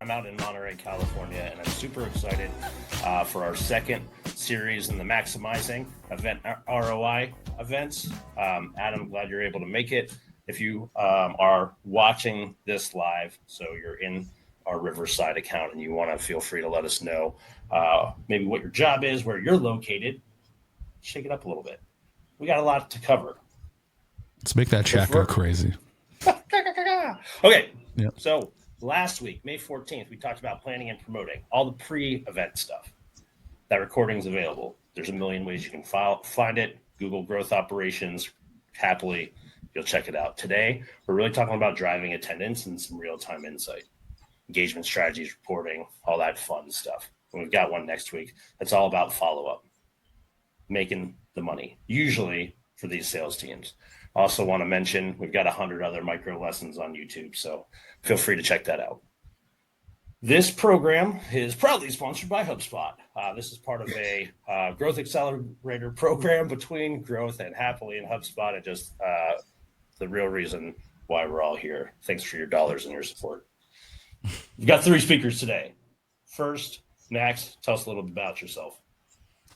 I'm out in Monterey, California, and I'm super excited for our second series in the Maximizing Event ROI events. Adam, glad you're able to make it. If you are watching this live, so you're in our Riverside account and you want to, feel free to let us know maybe what your job is, where you're located. Shake it up a little bit. We got a lot to cover. Let's make that chat go crazy. Okay, Yep. So last week, May 14th, we talked about planning and promoting all the pre-event stuff. That recording's available. There's a million ways you can find it. Google Growth Operations, happily, you'll check it out. Today, we're really talking about driving attendance and some real-time insight, engagement strategies, reporting, all that fun stuff. And we've got one next week that's all about follow-up, making the money, usually for these sales teams. Also want to mention we've got 100 other micro lessons on YouTube, so feel free to check that out. This program is proudly sponsored by HubSpot. This is part of a growth accelerator program between Growth and Happily and HubSpot, and just the real reason why we're all here. Thanks for your dollars and your support. We've got 3 speakers today. First, Max, tell us a little bit about yourself.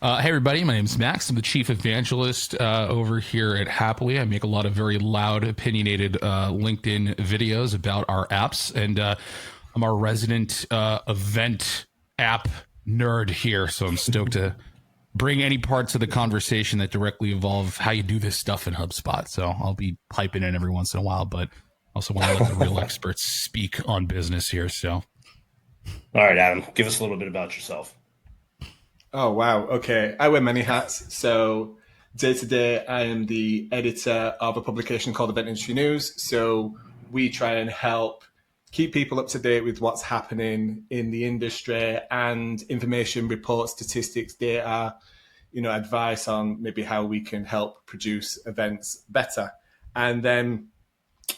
Hey, everybody. My name is Max. I'm the chief evangelist over here at Happily. I make a lot of very loud, opinionated LinkedIn videos about our apps. And I'm our resident event app nerd here. So I'm stoked to bring any parts of the conversation that directly involve how you do this stuff in HubSpot. So I'll be piping in every once in a while, but also want to let the real experts speak on business here. So, all right, Adam, give us a little bit about yourself. Oh, wow. Okay. I wear many hats. So day to day, I am the editor of a publication called Event Industry News. So we try and help keep people up to date with what's happening in the industry and information, reports, statistics, data, advice on maybe how we can help produce events better. And then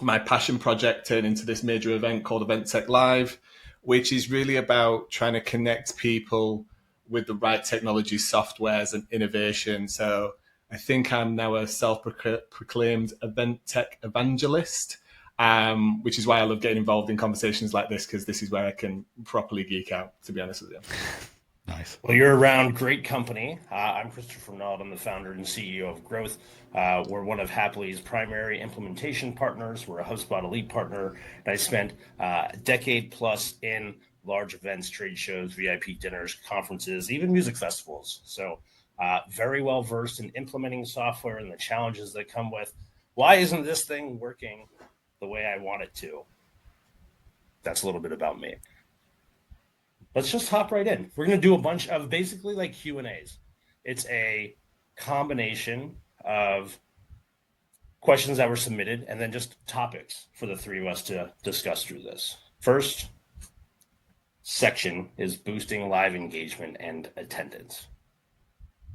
my passion project turned into this major event called Event Tech Live, which is really about trying to connect people with the right technology, softwares, and innovation. So I think I'm now a self-proclaimed event tech evangelist, which is why I love getting involved in conversations like this, because this is where I can properly geek out, to be honest with you. Nice. Well, you're around great company. I'm Christopher Nald. I'm the founder and CEO of Growth. We're one of Happily's primary implementation partners. We're a HubSpot Elite partner. And I spent a decade plus in large events, trade shows, VIP dinners, conferences, even music festivals. So very well versed in implementing software and the challenges that come with, why isn't this thing working the way I want it to? That's a little bit about me. Let's just hop right in. We're going to do a bunch of basically like Q&As. It's a combination of questions that were submitted and then just topics for the 3 of us to discuss through this. First section is boosting live engagement and attendance.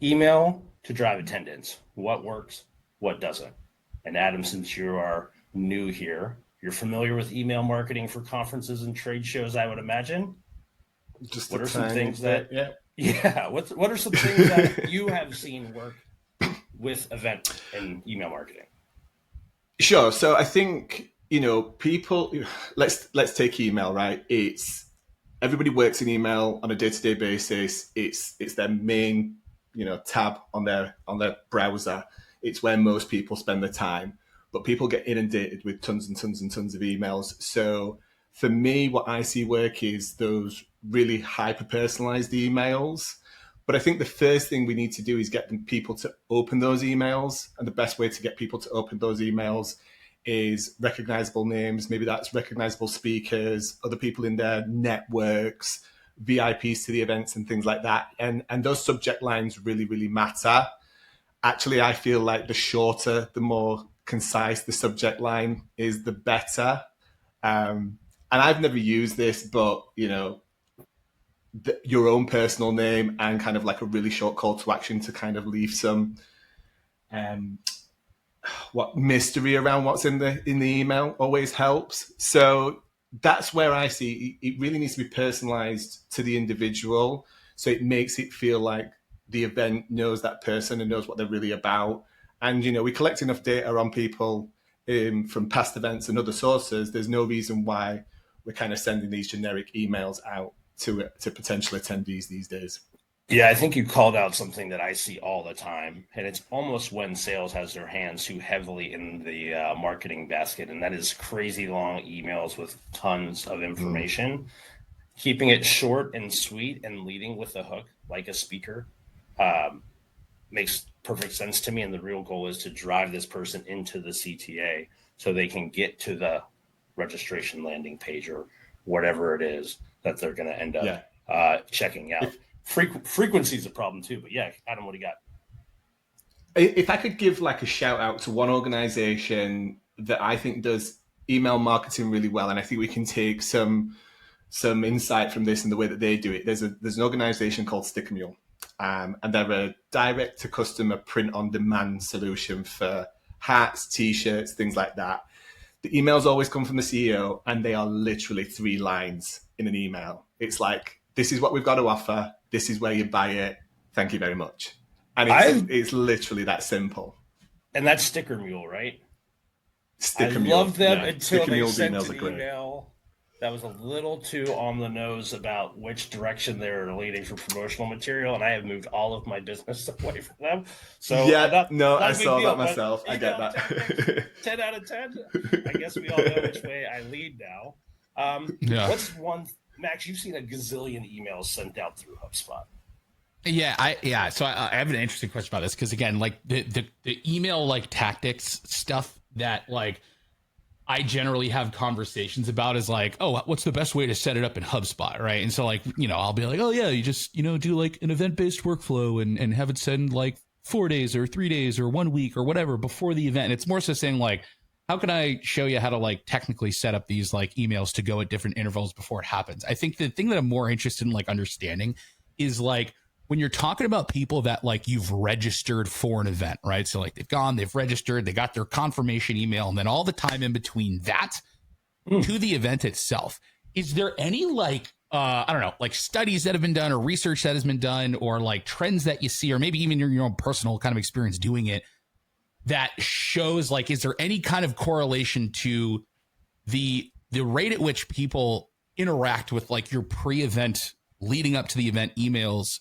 Email to drive attendance. What works, what doesn't? And Adam, since you are new here, you're familiar with email marketing for conferences and trade shows, I would imagine. Just what are some things that, yeah. What are some things that you have seen work with event and email marketing? Sure. So I think, people, let's take email, right? Everybody works in email on a day-to-day basis. It's their main, tab on their browser. It's where most people spend their time, but people get inundated with tons and tons and tons of emails. So for me, what I see work is those really hyper-personalized emails. But I think the first thing we need to do is get people to open those emails. And the best way to get people to open those emails is recognizable names. Maybe that's recognizable speakers, other people in their networks, VIPs to the events and things like that. And those subject lines really, really matter. Actually, I feel like the shorter, the more concise the subject line is, the better. And I've never used this, but, your own personal name and kind of like a really short call to action to kind of leave some mystery around what's in the email always helps. So that's where I see it really needs to be personalized to the individual. So it makes it feel like the event knows that person and knows what they're really about. And, we collect enough data on people from past events and other sources. There's no reason why we're kind of sending these generic emails out to potential attendees these days. Yeah, I think you called out something that I see all the time, and it's almost when sales has their hands too heavily in the marketing basket, and that is crazy long emails with tons of information. Keeping it short and sweet and leading with a hook like a speaker makes perfect sense to me, and the real goal is to drive this person into the CTA so they can get to the registration landing page or whatever it is that they're going to end up checking out. Frequency is a problem too, but yeah, Adam, what do you got? If I could give like a shout out to one organization that I think does email marketing really well, and I think we can take some insight from this and the way that they do it. There's an organization called Sticker Mule, and they're a direct to customer print on demand solution for hats, t-shirts, things like that. The emails always come from the CEO, and they are literally 3 lines in an email. It's like, this is what we've got to offer. This is where you buy it. Thank you very much. And it's literally that simple. And that's Sticker Mule, right? Sticker I Mule. love them Yeah. until Sticker they Mule's sent emails an are great. email that was a little too on the nose about which direction they're leading for promotional material, and I have moved all of my business away from them. So I saw that myself. I get that. 10 out of 10. I guess we all know which way I lead now. What's one, Max? You've seen a gazillion emails sent out through HubSpot. Yeah. So I have an interesting question about this because again, like the email like tactics stuff that like I generally have conversations about is like, oh, what's the best way to set it up in HubSpot, right? And so like, I'll be like, oh yeah, you just do like an event-based workflow and have it send like 4 days or 3 days or 1 week or whatever before the event. And it's more so saying like, how can I show you how to like technically set up these like emails to go at different intervals before it happens? I think the thing that I'm more interested in like understanding is like when you're talking about people that like you've registered for an event, right? So like they've registered, they got their confirmation email, and then all the time in between that to the event itself. Is there any like, I don't know, like studies that have been done or research that has been done or like trends that you see, or maybe even your own personal kind of experience doing it that shows like, is there any kind of correlation to the rate at which people interact with like your pre-event leading up to the event emails?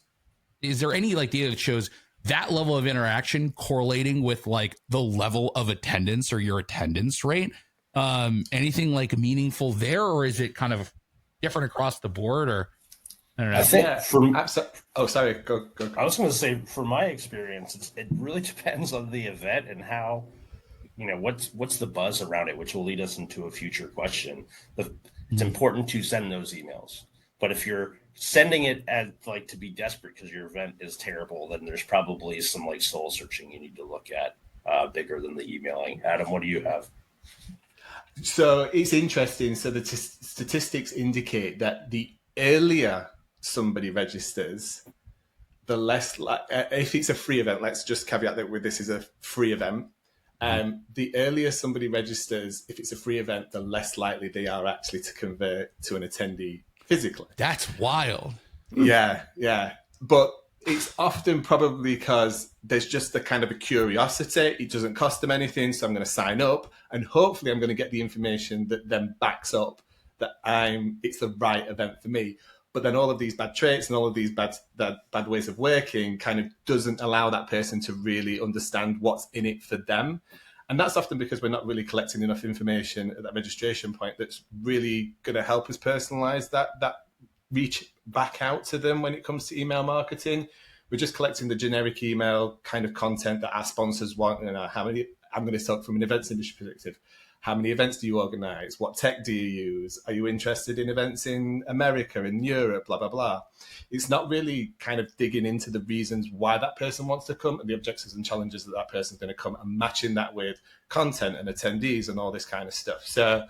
Is there any like data that shows that level of interaction correlating with like the level of attendance or your attendance rate? Anything like meaningful there, or is it kind of different across the board? Or I don't know. I think sorry, go. I was going to say, from my experience, it really depends on the event and how, what's the buzz around it, which will lead us into a future question. It's important to send those emails, but if you're sending it as like to be desperate because your event is terrible, then there's probably some like soul searching you need to look at bigger than the emailing. Adam, what do you have? So it's interesting. So the statistics indicate that the earlier somebody registers, the less if it's a free event, let's just caveat that with this is a free event. The earlier somebody registers, if it's a free event, the less likely they are actually to convert to an attendee physically. That's wild. Yeah. But it's often probably because there's just a kind of a curiosity. It doesn't cost them anything, so I'm going to sign up, and hopefully I'm going to get the information that then backs up that it's the right event for me. But then all of these bad traits and all of these bad ways of working kind of doesn't allow that person to really understand what's in it for them. And that's often because we're not really collecting enough information at that registration point that's really going to help us personalize that reach back out to them when it comes to email marketing. We're just collecting the generic email kind of content that our sponsors want. How many, I'm going to talk from an events industry perspective. How many events do you organize? What tech do you use? Are you interested in events in America, in Europe, blah, blah, blah. It's not really kind of digging into the reasons why that person wants to come and the objectives and challenges that person's going to come, and matching that with content and attendees and all this kind of stuff. So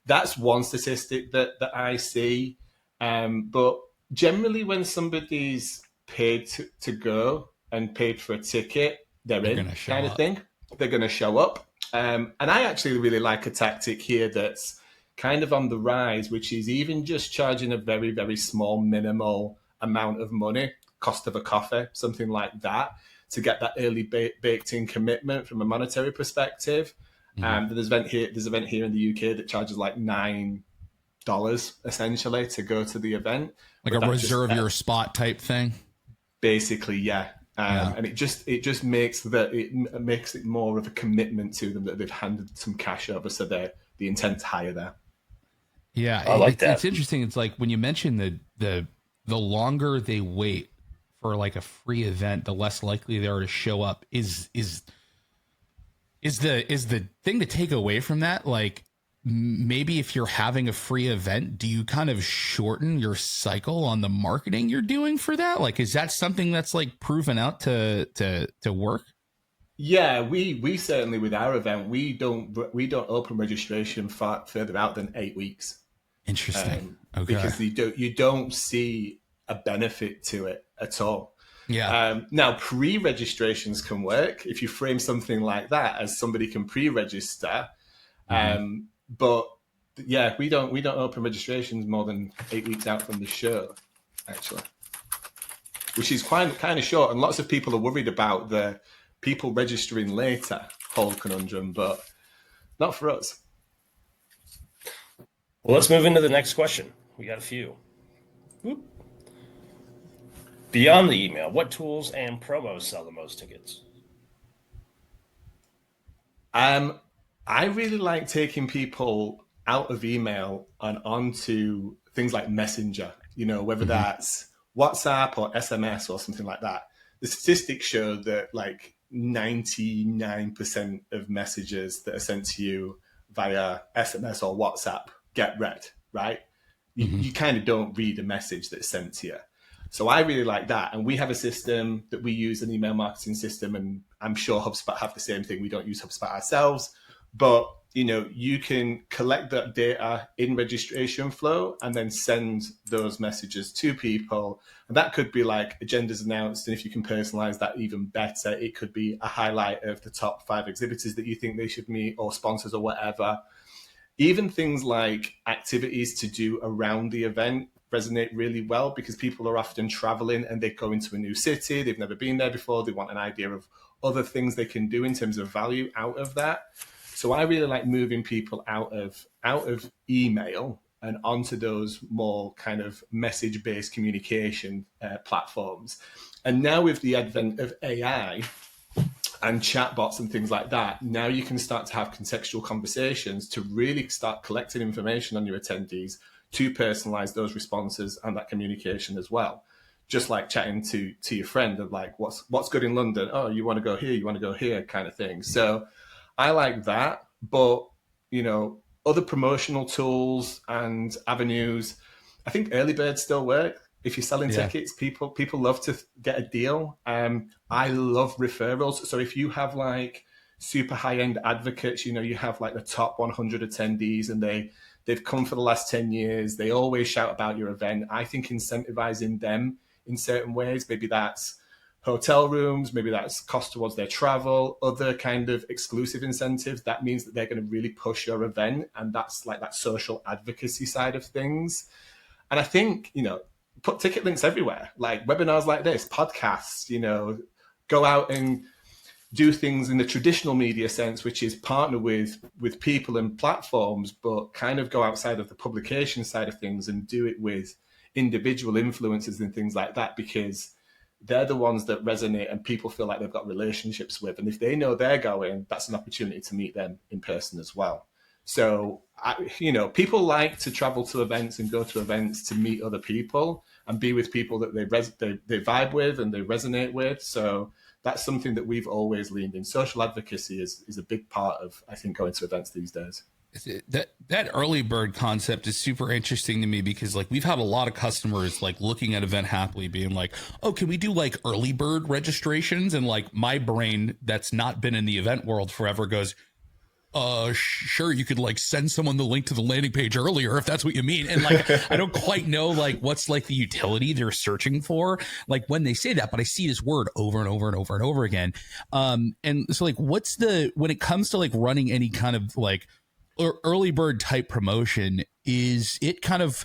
that's one statistic that I see. But generally when somebody's paid to go and paid for a ticket, they're in kind of thing. They're going to show up. And I actually really like a tactic here that's kind of on the rise, which is even just charging a very, very small minimal amount of money, cost of a coffee, something like that, to get that early baked in commitment from a monetary perspective. There's an event here in the UK that charges like $9 dollars essentially to go to the event, like a reserve your spot type thing. Basically, yeah. And it just makes it more of a commitment to them that they've handed some cash over, so the intent to hire there. Yeah, I like that. It's interesting. It's like when you mention the longer they wait for like a free event, the less likely they are to show up. Is the thing to take away from that? Like maybe if you're having a free event, do you kind of shorten your cycle on the marketing you're doing for that? Like, is that something that's like proven out to work? Yeah, we certainly with our event we don't open registration further out than 8 weeks. Interesting. Okay. Because you don't see a benefit to it at all. Yeah. Now pre-registrations can work if you frame something like that as somebody can pre-register. But yeah, we don't open registrations more than 8 weeks out from the show, actually, which is kind of short. And lots of people are worried about the people registering later whole conundrum, but not for us. Well, let's move into the next question. We got a few. Whoop. Beyond the email, what tools and promos sell the most tickets? I really like taking people out of email and onto things like Messenger, whether that's WhatsApp or SMS or something like that. The statistics show that like 99% of messages that are sent to you via SMS or WhatsApp get read, right? You kind of don't read a message that's sent to you. So I really like that. And we have a system that we use, an email marketing system, and I'm sure HubSpot have the same thing. We don't use HubSpot ourselves, but you can collect that data in registration flow and then send those messages to people. And that could be like agendas announced. And if you can personalize that even better, it could be a highlight of the top 5 exhibitors that you think they should meet, or sponsors or whatever. Even things like activities to do around the event resonate really well, because people are often traveling and they go into a new city. They've never been there before. They want an idea of other things they can do in terms of value out of that. So I really like moving people out of email and onto those more kind of message-based communication platforms. And now with the advent of AI and chatbots and things like that, now you can start to have contextual conversations to really start collecting information on your attendees to personalize those responses and that communication as well. Just like chatting to your friend of like, what's good in London? Oh, you want to go here, you want to go here, kind of thing. So I like that, but other promotional tools and avenues, I think early birds still work. If you're selling tickets, people love to get a deal. I love referrals. So if you have like super high-end advocates, you have like the top 100 attendees and they've come for the last 10 years. They always shout about your event. I think incentivizing them in certain ways, maybe that's hotel rooms, maybe that's cost towards their travel, other kind of exclusive incentives. That means that they're going to really push your event. And that's like that social advocacy side of things. And I think, put ticket links everywhere, like webinars like this, podcasts, go out and do things in the traditional media sense, which is partner with people and platforms, but kind of go outside of the publication side of things and do it with individual influencers and things like that, because they're the ones that resonate and people feel like they've got relationships with. And if they know they're going, that's an opportunity to meet them in person as well. So, people like to travel to events and go to events to meet other people and be with people that they vibe with and they resonate with. So that's something that we've always leaned in. Social advocacy is a big part of, I think, going to events these days. That early bird concept is super interesting to me, because like we've had a lot of customers like looking at Event Happily being like, oh, can we do like early bird registrations? And like my brain that's not been in the event world forever goes, sure, you could like send someone the link to the landing page earlier if that's what you mean. And like I don't quite know like what's like the utility they're searching for like when they say that, but I see this word over and over and over and over again. And so like when it comes to like running any kind of like early bird type promotion, is it kind of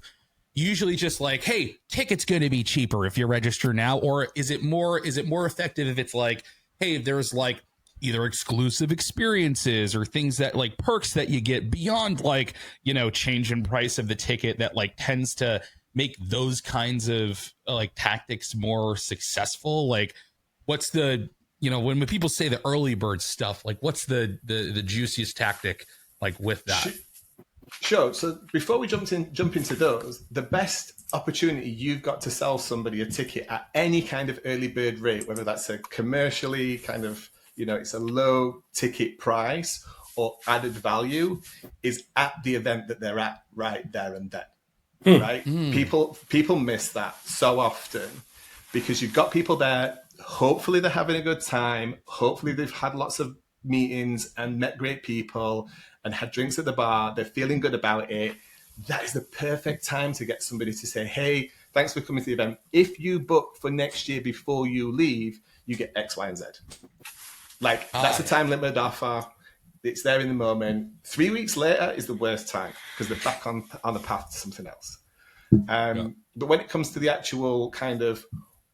usually just like, hey, tickets going to be cheaper if you register now? Or is it more effective if it's like, hey, there's like either exclusive experiences or things that like perks that you get beyond like, you know, change in price of the ticket that like tends to make those kinds of like tactics more successful? Like what's the, you know, when people say the early bird stuff, like what's the juiciest tactic like with that? Sure. So before we jump into those, the best opportunity you've got to sell somebody a ticket at any kind of early bird rate, whether that's a commercially kind of, you know, it's a low ticket price or added value, is at the event that they're at right there and then. Right? People miss that so often because you've got people there. Hopefully they're having a good time. Hopefully they've had lots of meetings and met great people and had drinks at the bar. They're feeling good about it. That is the perfect time to get somebody to say, hey, thanks for coming to the event. If you book for next year before you leave, you get X, Y, and Z. Like, that's a time limited offer. It's there in the moment. 3 weeks later is the worst time because they're back on the path to something else. But when it comes to the actual kind of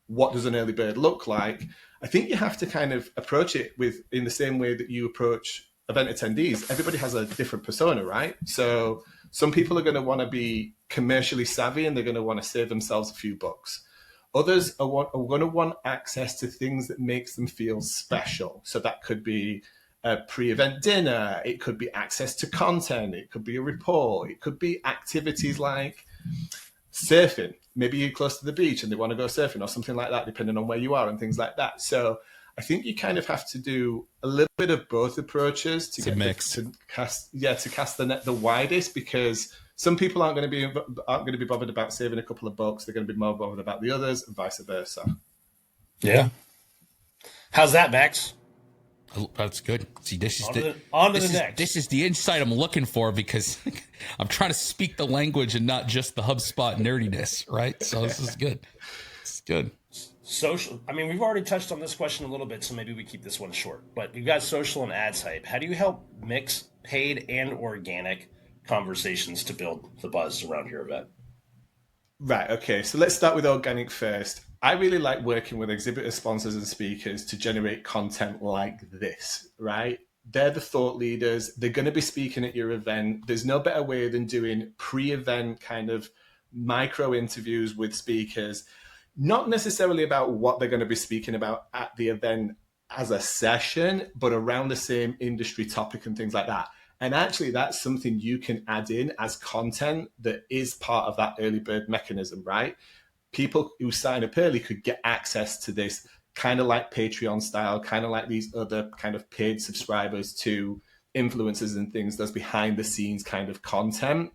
what does an early bird look like, I think you have to kind of approach it in the same way that you approach event attendees. Everybody has a different persona, right? So some people are going to want to be commercially savvy and they're going to want to save themselves a few bucks. Others are going to want access to things that makes them feel special. So that could be a pre-event dinner. It could be access to content. It could be a report. It could be activities like surfing. Maybe you're close to the beach and they want to go surfing or something like that, depending on where you are and things like that. So I think you kind of have to do a little bit of both approaches to cast the net the widest, because some people aren't going to be bothered about saving a couple of bucks. They're going to be more bothered about the others, and vice versa. Yeah. How's that, Max? That's good. See, this is next. This is the insight I'm looking for, because I'm trying to speak the language and not just the HubSpot nerdiness, right? So this is good. It's good. Social. I mean, we've already touched on this question a little bit, so maybe we keep this one short. But we've got social and ad type. How do you help mix paid and organic conversations to build the buzz around your event? Right. Okay. So let's start with organic first. I really like working with exhibitor sponsors and speakers to generate content like this, right? They're the thought leaders. They're going to be speaking at your event. There's no better way than doing pre-event kind of micro interviews with speakers, not necessarily about what they're going to be speaking about at the event as a session, but around the same industry topic and things like that. And actually, that's something you can add in as content that is part of that early bird mechanism, right? People who sign up early could get access to this kind of like Patreon style, kind of like these other kind of paid subscribers to influencers and things, those behind the scenes kind of content.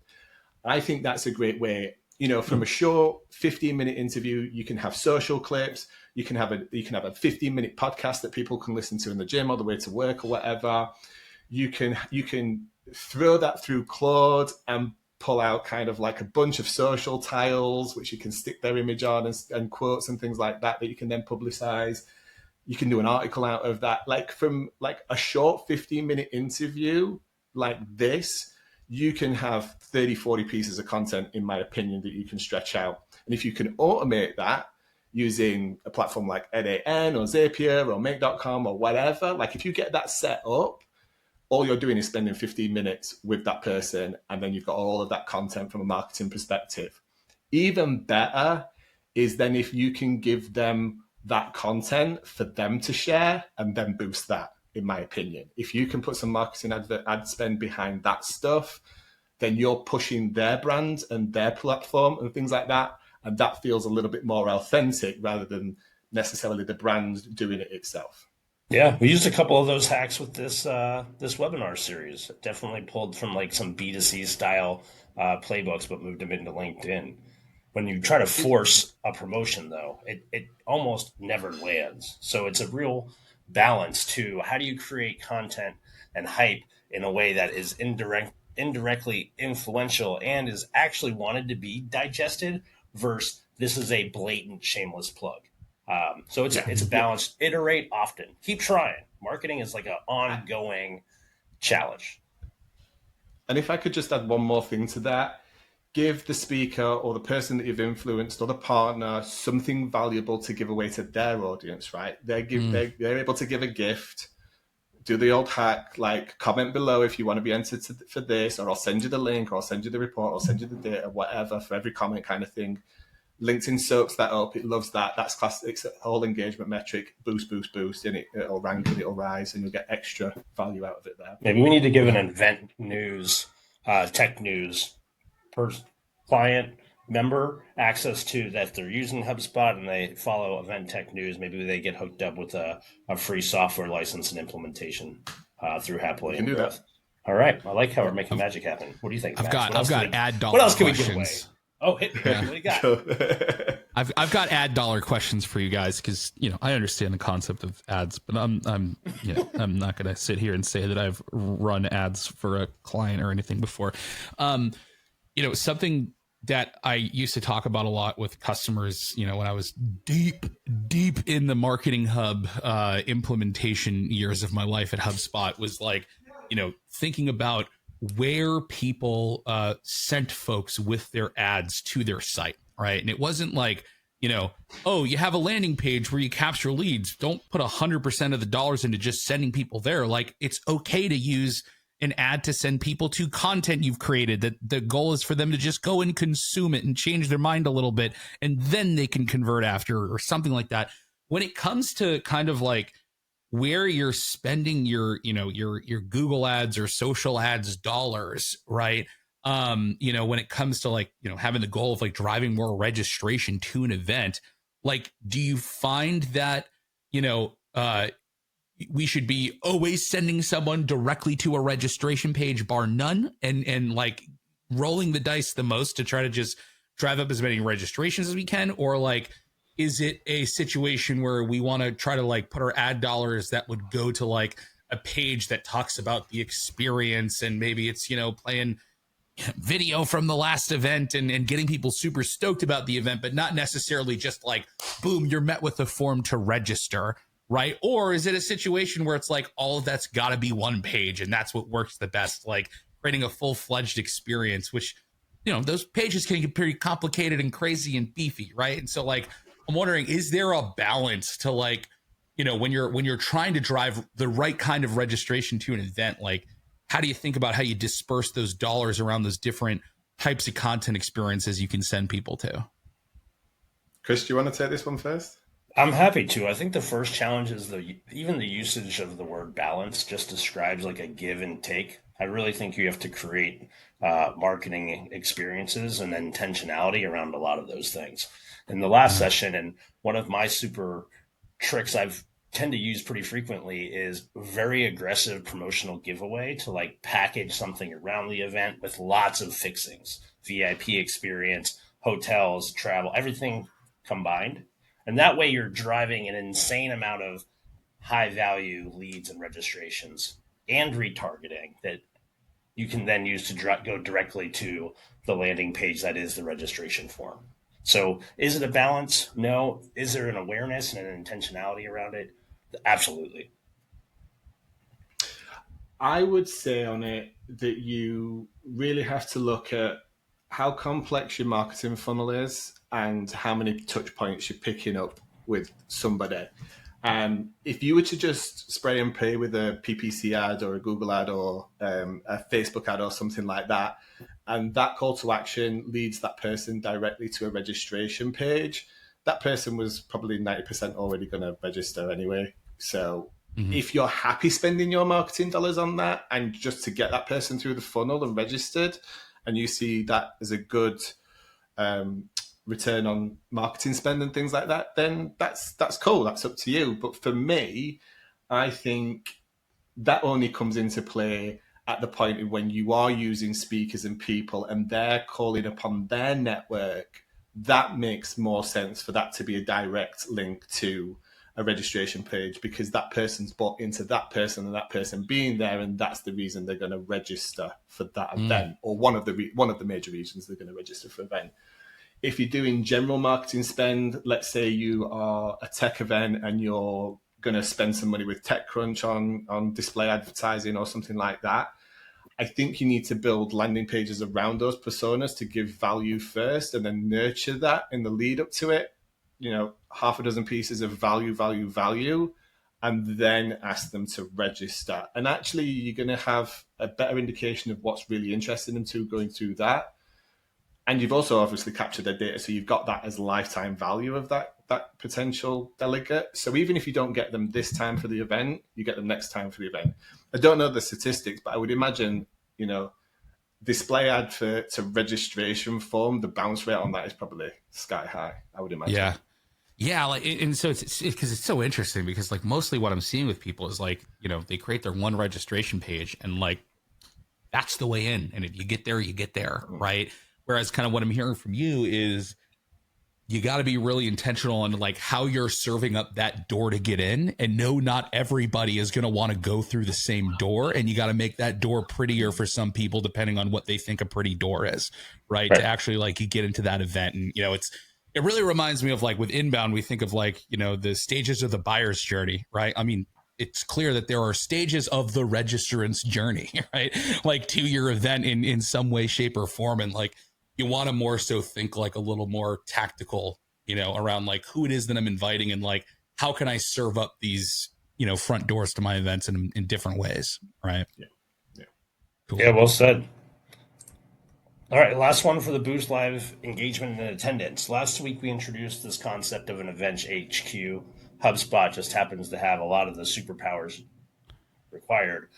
I think that's a great way. You know, from a short 15-minute interview, you can have social clips. You can have a 15-minute podcast that people can listen to in the gym or the way to work or whatever. You can throw that through Claude and pull out kind of like a bunch of social tiles, which you can stick their image on and quotes and things like that you can then publicize. You can do an article out of that. Like from like a short 15-minute interview like this, you can have 30, 40 pieces of content, in my opinion, that you can stretch out. And if you can automate that using a platform like EdAN or Zapier or Make.com or whatever, like if you get that set up, all you're doing is spending 15 minutes with that person, and then you've got all of that content from a marketing perspective. Even better is then if you can give them that content for them to share and then boost that, in my opinion. If you can put some marketing ad spend behind that stuff, then you're pushing their brand and their platform and things like that. And that feels a little bit more authentic rather than necessarily the brand doing it itself. Yeah, we used a couple of those hacks with this webinar series. Definitely pulled from like some B2C style playbooks, but moved them into LinkedIn. When you try to force a promotion, though, it almost never lands. So it's a real balance to how do you create content and hype in a way that is indirectly influential and is actually wanted to be digested versus this is a blatant shameless plug. So it's a balance. Iterate often. Keep trying. Marketing is like an ongoing challenge. And if I could just add one more thing to that, give the speaker or the person that you've influenced or the partner something valuable to give away to their audience, right? They're able to give a gift. do the old hack, like comment below if you want to be entered for this, or I'll send you the link, or I'll send you the report, or I'll send you the data, whatever, for every comment kind of thing. LinkedIn soaks that up. It loves that. That's class. It's a whole engagement metric. Boost, boost, boost. And it'll rank and it'll rise, and you'll get extra value out of it there. Maybe we need to give an event news, tech news per client member access to that. If they're using HubSpot and they follow event tech news, maybe they get hooked up with a free software license and implementation through Happily. You can do that. All right. I like how we're making magic happen. What do you think, I've Max? got ad dollar. What else can questions. we give away? Oh, hit me. What do you got? I've got ad dollar questions for you guys, because I understand the concept of ads, but I'm not going to sit here and say that I've run ads for a client or anything before. Something that I used to talk about a lot with customers, when I was deep in the Marketing Hub implementation years of my life at HubSpot, was like, thinking about where people sent folks with their ads to their site, right? And it wasn't like, oh, you have a landing page where you capture leads. Don't put 100% of the dollars into just sending people there. Like, it's okay to use an ad to send people to content you've created, that the goal is for them to just go and consume it and change their mind a little bit, and then they can convert after, or something like that. When it comes to kind of like where you're spending your Google ads or social ads dollars, right? When it comes to like, having the goal of like driving more registration to an event, like, do you find that, we should be always sending someone directly to a registration page, bar none, and like rolling the dice the most to try to just drive up as many registrations as we can? Or like, is it a situation where we want to try to like put our ad dollars that would go to like a page that talks about the experience, and maybe it's, playing video from the last event and getting people super stoked about the event, but not necessarily just like, boom, you're met with a form to register, right? Or is it a situation where it's like, all of that's got to be one page and that's what works the best, like creating a full-fledged experience, which, those pages can get pretty complicated and crazy and beefy, right? And so like, I'm wondering, is there a balance to like, when you're trying to drive the right kind of registration to an event, like, how do you think about how you disperse those dollars around those different types of content experiences you can send people to? Chris, do you want to take this one first? I'm happy to. I think the first challenge is even the usage of the word balance just describes like a give and take. I really think you have to create marketing experiences and intentionality around a lot of those things. In the last session, and one of my super tricks I've tend to use pretty frequently is very aggressive promotional giveaway to like package something around the event with lots of fixings, VIP experience, hotels, travel, everything combined. And that way you're driving an insane amount of high value leads and registrations and retargeting that you can then use to go directly to the landing page that is the registration form. So is it a balance? No. Is there an awareness and an intentionality around it? Absolutely. I would say on it that you really have to look at how complex your marketing funnel is and how many touch points you're picking up with somebody. If you were to just spray and pray with a PPC ad or a Google ad or a Facebook ad or something like that, and that call to action leads that person directly to a registration page, that person was probably 90% already going to register anyway. So if you're happy spending your marketing dollars on that and just to get that person through the funnel and registered, and you see that as a good return on marketing spend and things like that, then that's cool. That's up to you. But for me, I think that only comes into play at the point when you are using speakers and people and they're calling upon their network. That makes more sense for that to be a direct link to a registration page, because that person's bought into that person and that person being there, and that's the reason they're going to register for that event, or one of the major reasons they're going to register for an event. If you're doing general marketing spend, let's say you are a tech event and you're going to spend some money with TechCrunch on display advertising or something like that, I think you need to build landing pages around those personas to give value first and then nurture that in the lead up to it. Half a dozen pieces of value, and then ask them to register. And actually, you're going to have a better indication of what's really interesting them to going through that. And you've also obviously captured their data, so you've got that as lifetime value of that potential delegate. So even if you don't get them this time for the event, you get them next time for the event. I don't know the statistics, but I would imagine, display ad to registration form, the bounce rate on that is probably sky high, I would imagine. Yeah, like, and so it's because it's so interesting, because like mostly what I'm seeing with people is like, they create their one registration page and like that's the way in, and if you get there, you get there, right? Whereas kind of what I'm hearing from you is you got to be really intentional on like how you're serving up that door to get in, and no, not everybody is going to want to go through the same door, and you got to make that door prettier for some people depending on what they think a pretty door is, right? To actually like you get into that event. And it really reminds me of like with inbound, we think of like the stages of the buyer's journey, right? I mean, it's clear that there are stages of the registrant's journey, right? Like to your event in some way, shape, or form. And like you want to more so think like a little more tactical, around like who it is that I'm inviting, and like how can I serve up these, front doors to my events in different ways, right? Yeah. Cool. Yeah, well said. All right, last one for the Boost Live engagement and attendance. Last week we introduced this concept of an event HQ. HubSpot just happens to have a lot of the superpowers required.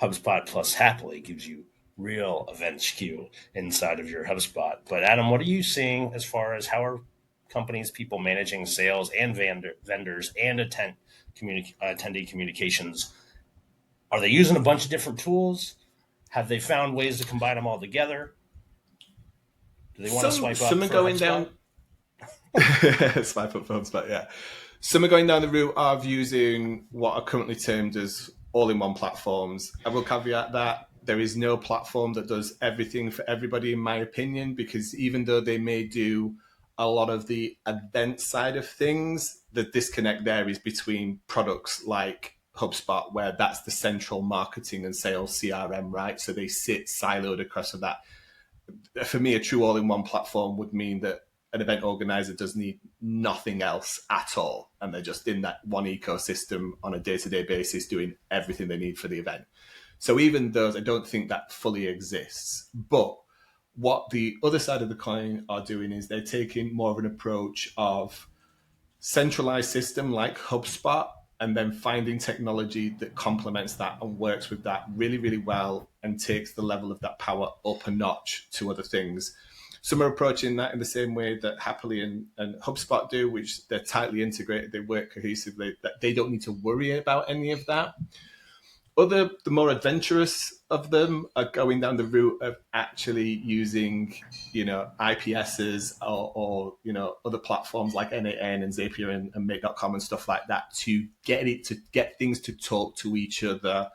HubSpot plus Happily gives you real event HQ inside of your HubSpot. But Adam, what are you seeing as far as how are companies, people managing sales and vendors and attendee communications? Are they using a bunch of different tools? Have they found ways to combine them all together? Do they want to swipe up some are for going HubSpot? down swipe up for HubSpot, yeah. Some are going down the route of using what are currently termed as all-in-one platforms. I will caveat that there is no platform that does everything for everybody, in my opinion, because even though they may do a lot of the event side of things, the disconnect there is between products like HubSpot, where that's the central marketing and sales CRM, right? So they sit siloed across of that. For me, a true all-in-one platform would mean that an event organizer does need nothing else at all, and they're just in that one ecosystem on a day-to-day basis doing everything they need for the event. So even those, I don't think that fully exists. But what the other side of the coin are doing is they're taking more of an approach of centralized system like HubSpot, and then finding technology that complements that and works with that really, really well and takes the level of that power up a notch to other things. Some are approaching that in the same way that Happily and HubSpot do, which they're tightly integrated, they work cohesively, that they don't need to worry about any of that. The more adventurous of them are going down the route of actually using, IPSs or other platforms like NAN and Zapier and Make.com and stuff like that to get things to talk to each other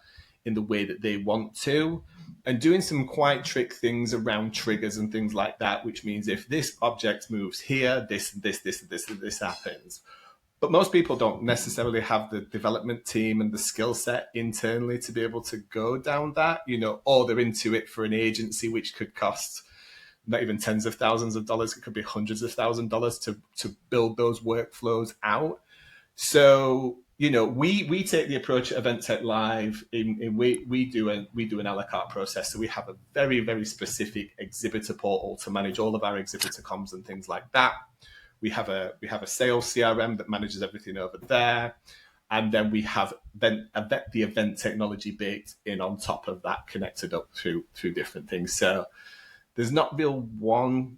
in the way that they want to, and doing some quite trick things around triggers and things like that, which means if this object moves here, this happens. But most people don't necessarily have the development team and the skill set internally to be able to go down that, or they're into it for an agency, which could cost not even tens of thousands of dollars. It could be hundreds of $1,000s to build those workflows out. So, we take the approach at Event Tech Live we do an a la carte process. So we have a very, very specific exhibitor portal to manage all of our exhibitor comms and things like that. We have a sales CRM that manages everything over there. And then we have the event technology baked in on top of that, connected up through different things. So there's not real one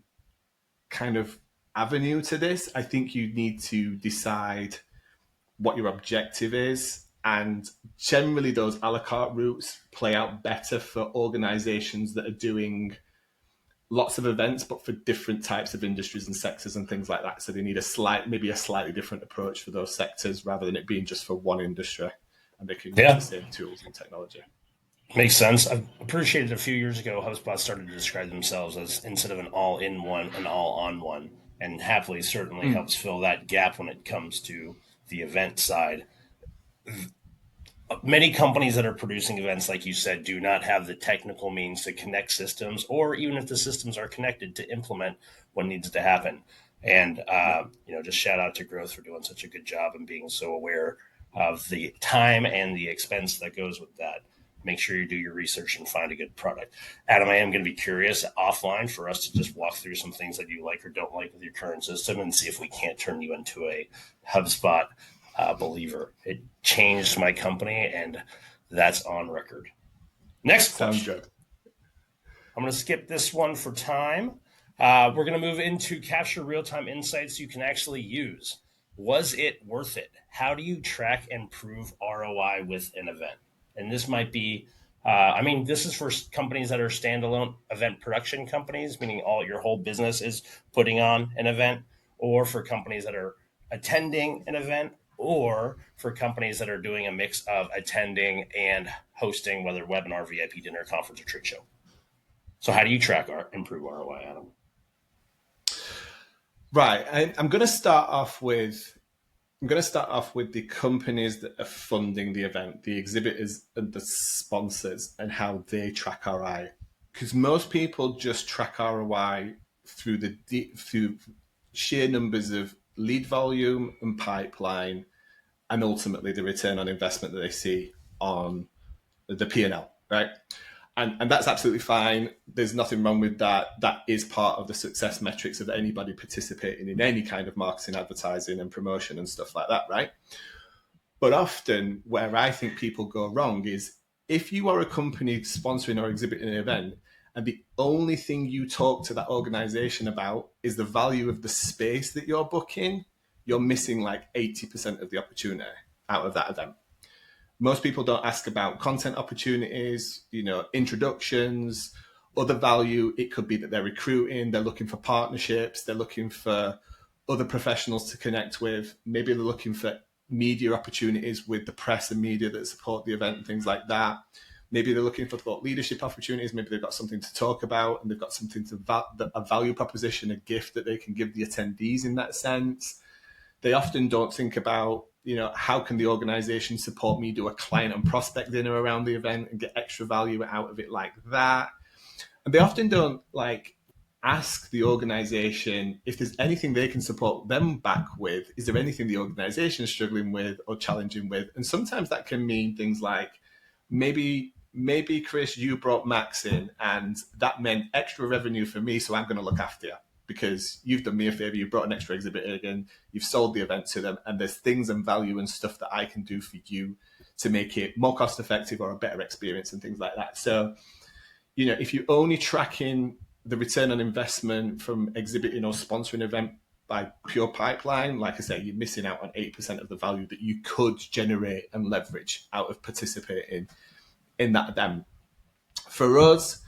kind of avenue to this. I think you need to decide what your objective is. And generally those a la carte routes play out better for organizations that are doing lots of events, but for different types of industries and sectors and things like that. So they need maybe a slightly different approach for those sectors rather than it being just for one industry, and they can use the same tools and technology. Makes sense. I appreciated a few years ago, HubSpot started to describe themselves as, instead of an all-in-one, an all-on-one. And Happily certainly helps fill that gap when it comes to the event side. Many companies that are producing events, like you said, do not have the technical means to connect systems, or even if the systems are connected, to implement what needs to happen. And, just shout out to Growth for doing such a good job and being so aware of the time and the expense that goes with that. Make sure you do your research and find a good product. Adam, I am going to be curious offline for us to just walk through some things that you like or don't like with your current system and see if we can't turn you into a HubSpot believer. It changed my company, and that's on record. Next question. Sounds good. I'm going to skip this one for time. We're going to move into capture real-time insights you can actually use. Was it worth it? How do you track and prove ROI with an event? And this might be, this is for companies that are standalone event production companies, meaning your whole business is putting on an event, or for companies that are attending an event, or for companies that are doing a mix of attending and hosting, whether webinar, VIP dinner, conference, or trade show. So how do you track or improve ROI, Adam? Right. I'm going to start off with the companies that are funding the event, the exhibitors and the sponsors, and how they track ROI. Because most people just track ROI through through sheer numbers of lead volume and pipeline, and ultimately the return on investment that they see on the P&L, right? And that's absolutely fine. There's nothing wrong with that. That is part of the success metrics of anybody participating in any kind of marketing, advertising, and promotion and stuff like that, right? But often where I think people go wrong is if you are a company sponsoring or exhibiting an event, and the only thing you talk to that organization about is the value of the space that you're booking, you're missing like 80% of the opportunity out of that event. Most people don't ask about content opportunities, introductions, other value. It could be that they're recruiting, they're looking for partnerships, they're looking for other professionals to connect with. Maybe they're looking for media opportunities with the press and media that support the event and things like that. Maybe they're looking for thought leadership opportunities. Maybe they've got something to talk about and they've got something a value proposition, a gift that they can give the attendees in that sense. They often don't think about, how can the organization support me do a client and prospect dinner around the event and get extra value out of it like that. And they often don't ask the organization if there's anything they can support them back with. Is there anything the organization is struggling with or challenging with? And sometimes that can mean things like maybe Chris, you brought Max in and that meant extra revenue for me, so I'm going to look after you because you've done me a favor, you brought an extra exhibitor again, you've sold the event to them, and there's things and value and stuff that I can do for you to make it more cost effective or a better experience and things like that. So, if you're only tracking the return on investment from exhibiting or sponsoring an event by pure pipeline, like I say, you're missing out on 8% of the value that you could generate and leverage out of participating in that event. For us,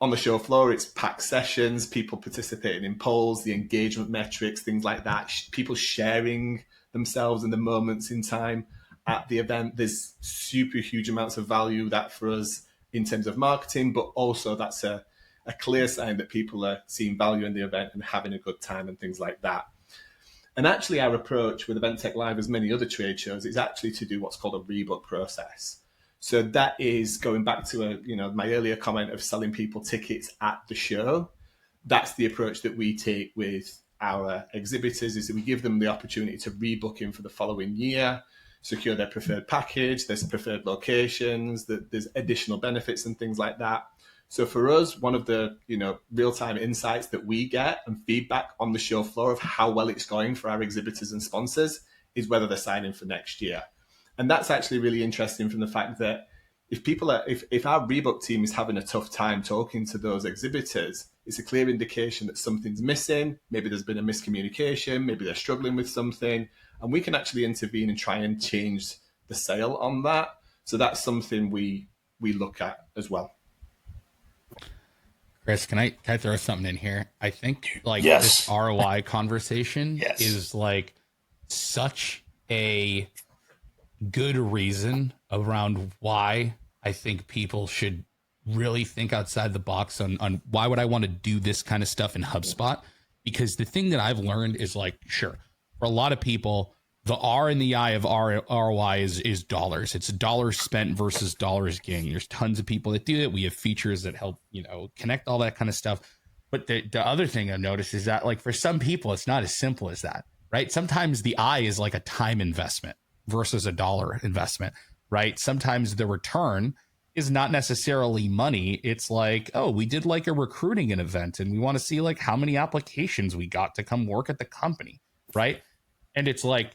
on the show floor, it's packed sessions, people participating in polls, the engagement metrics, things like that, people sharing themselves in the moments in time at the event. There's super huge amounts of value that for us in terms of marketing, but also that's a clear sign that people are seeing value in the event and having a good time and things like that. And actually our approach with Event Tech Live, as many other trade shows, is actually to do what's called a rebook process. So that is going back to my earlier comment of selling people tickets at the show. That's the approach that we take with our exhibitors, is that we give them the opportunity to rebook in for the following year, secure their preferred package, there's preferred locations, that there's additional benefits and things like that. So for us, one of the real-time insights that we get and feedback on the show floor of how well it's going for our exhibitors and sponsors is whether they're signing for next year. And that's actually really interesting from the fact that if our rebook team is having a tough time talking to those exhibitors, it's a clear indication that something's missing. Maybe there's been a miscommunication, maybe they're struggling with something, and we can actually intervene and try and change the sale on that. So that's something we look at as well. Chris, can I throw something in here? I think Yes. This ROI conversation Yes. is such a good reason around why I think people should really think outside the box on why would I want to do this kind of stuff in HubSpot? Because the thing that I've learned is sure, for a lot of people, the R in the I of ROI is dollars. It's dollars spent versus dollars gained. There's tons of people that do it. We have features that help, connect all that kind of stuff. But the other thing I've noticed is that for some people, it's not as simple as that, right? Sometimes the I is like a time investment. versus a dollar investment, right? Sometimes the return is not necessarily money. It's like, oh, we did like a recruiting an event and we want to see like how many applications we got to come work at the company, right? And it's like,